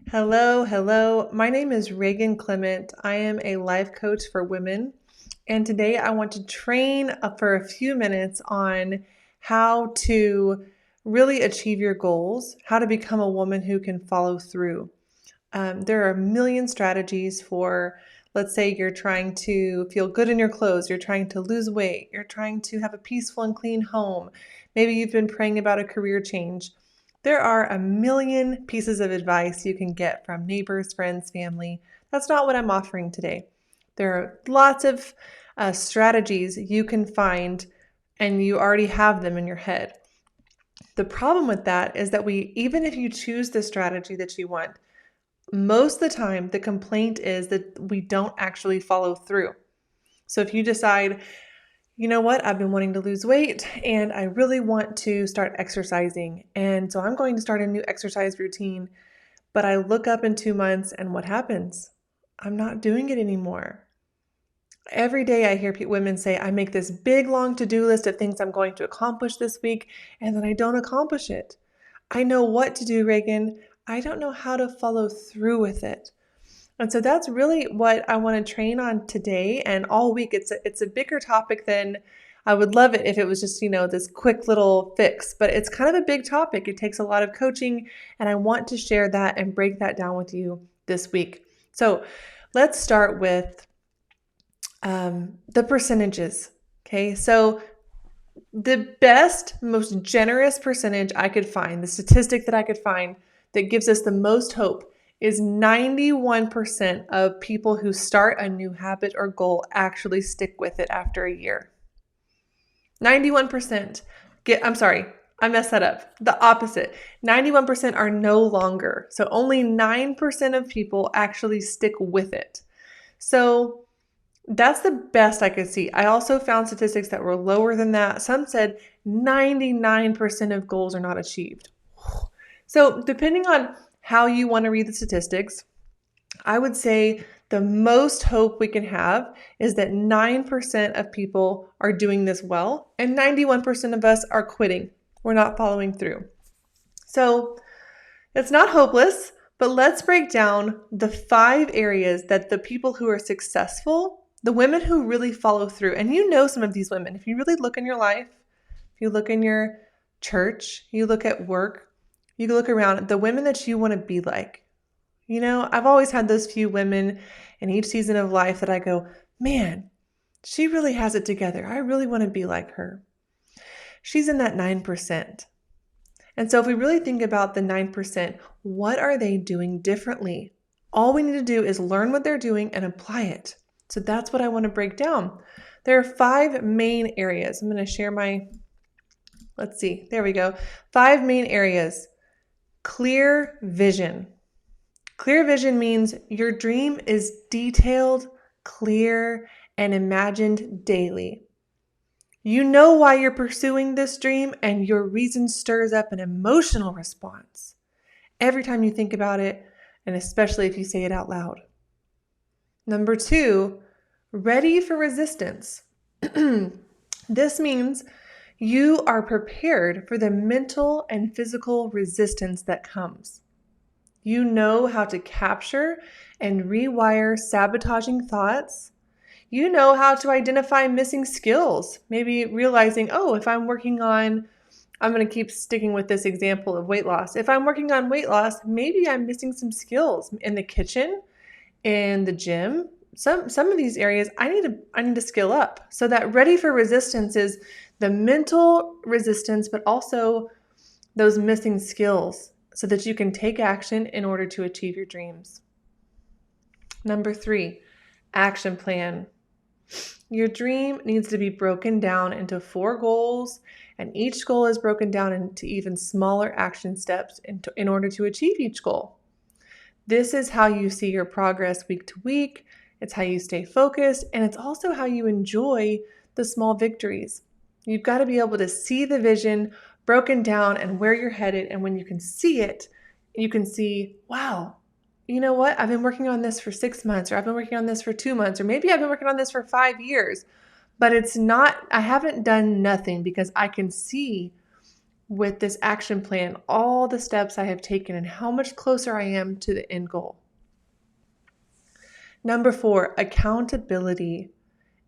Hello, hello. My name is Reagan Clement. I am a life coach for women. And today I want to train for a few minutes on how to really achieve your goals, how to become a woman who can follow through. There are a million strategies for, let's say, you're trying to feel good in your clothes, you're trying to lose weight, you're trying to have a peaceful and clean home. Maybe you've been praying about a career change. There are a million pieces of advice you can get from neighbors, friends, family. That's not what I'm offering today. There are lots of strategies you can find, and you already have them in your head. The problem with that is that even if you choose the strategy that you want, most of the time, the complaint is that we don't actually follow through. So if you decide, you know what, I've been wanting to lose weight and I really want to start exercising. And so I'm going to start a new exercise routine, but I look up in 2 months and what happens? I'm not doing it anymore. Every day I hear women say, I make this big long to-do list of things I'm going to accomplish this week, and then I don't accomplish it. I know what to do, Reagan. I don't know how to follow through with it. And so that's really what I want to train on today and all week. It's a bigger topic than I would love it if it was just, this quick little fix, but it's kind of a big topic. It takes a lot of coaching, and I want to share that and break that down with you this week. So let's start with the percentages. Okay, so the best, most generous percentage I could find, the statistic that I could find that gives us the most hope is 91% of people who start a new habit or goal actually stick with it after a year. 91%. I'm sorry, I messed that up. The opposite. 91% are no longer. So only 9% of people actually stick with it. So that's the best I could see. I also found statistics that were lower than that. Some said 99% of goals are not achieved. So depending on how you want to read the statistics, I would say the most hope we can have is that 9% of people are doing this well, and 91% of us are quitting. We're not following through. So it's not hopeless, but let's break down the 5 areas that the people who are successful, the women who really follow through, and you know some of these women, if you really look in your life, if you look in your church, you look at work, you look around, the women that you want to be like. I've always had those few women in each season of life that I go, man, she really has it together. I really want to be like her. She's in that 9%. And so if we really think about the 9%, what are they doing differently? All we need to do is learn what they're doing and apply it. So that's what I want to break down. There are 5 main areas. I'm going to share let's see, there we go. 5 main areas. Clear vision. Clear vision means your dream is detailed, clear, and imagined daily. You know why you're pursuing this dream, and your reason stirs up an emotional response every time you think about it, and especially if you say it out loud. Number 2, ready for resistance. This means you are prepared for the mental and physical resistance that comes. You know how to capture and rewire sabotaging thoughts. You know how to identify missing skills. Maybe realizing, if I'm going to keep sticking with this example of weight loss. If I'm working on weight loss, maybe I'm missing some skills in the kitchen, in the gym. Some of these areas I need to skill up. So that ready for resistance is the mental resistance, but also those missing skills so that you can take action in order to achieve your dreams. Number 3, action plan. Your dream needs to be broken down into 4 goals, and each goal is broken down into even smaller action steps in order to achieve each goal. This is how you see your progress week to week. It's how you stay focused, and it's also how you enjoy the small victories. You've got to be able to see the vision broken down and where you're headed, and when you can see it, you can see, wow, you know what? I've been working on this for 6 months, or I've been working on this for 2 months, or maybe I've been working on this for 5 years, but I haven't done nothing because I can see with this action plan, all the steps I have taken, and how much closer I am to the end goal. Number 4, accountability.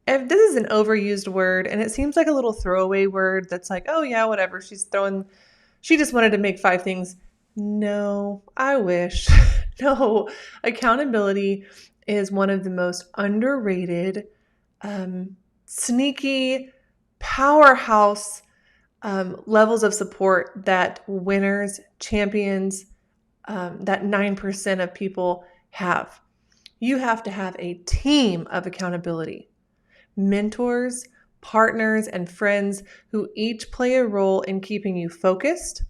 If this is an overused word and it seems like a little throwaway word that's like, oh yeah, whatever, she just wanted to make 5 things. No, I wish. No, accountability is one of the most underrated, sneaky, powerhouse levels of support that winners, champions, that 9% of people have. You have to have a team of accountability, mentors, partners, and friends who each play a role in keeping you focused,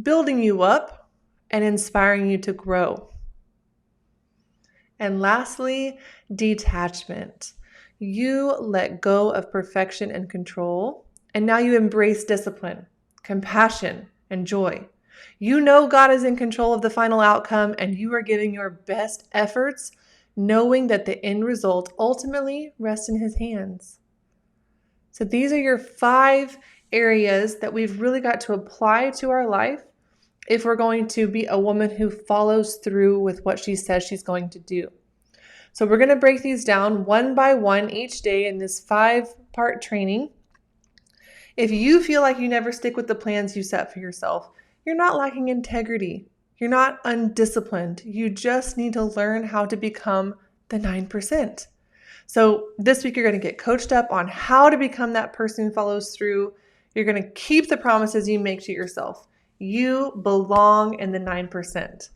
building you up, and inspiring you to grow. And lastly, detachment. You let go of perfection and control, and now you embrace discipline, compassion, and joy. You know God is in control of the final outcome, and you are giving your best efforts, knowing that the end result ultimately rests in His hands. So these are your 5 areas that we've really got to apply to our life if we're going to be a woman who follows through with what she says she's going to do. So we're going to break these down one by one each day in this 5-part training. If you feel like you never stick with the plans you set for yourself, you're not lacking integrity. You're not undisciplined. You just need to learn how to become the 9%. So this week, you're going to get coached up on how to become that person who follows through. You're going to keep the promises you make to yourself. You belong in the 9%.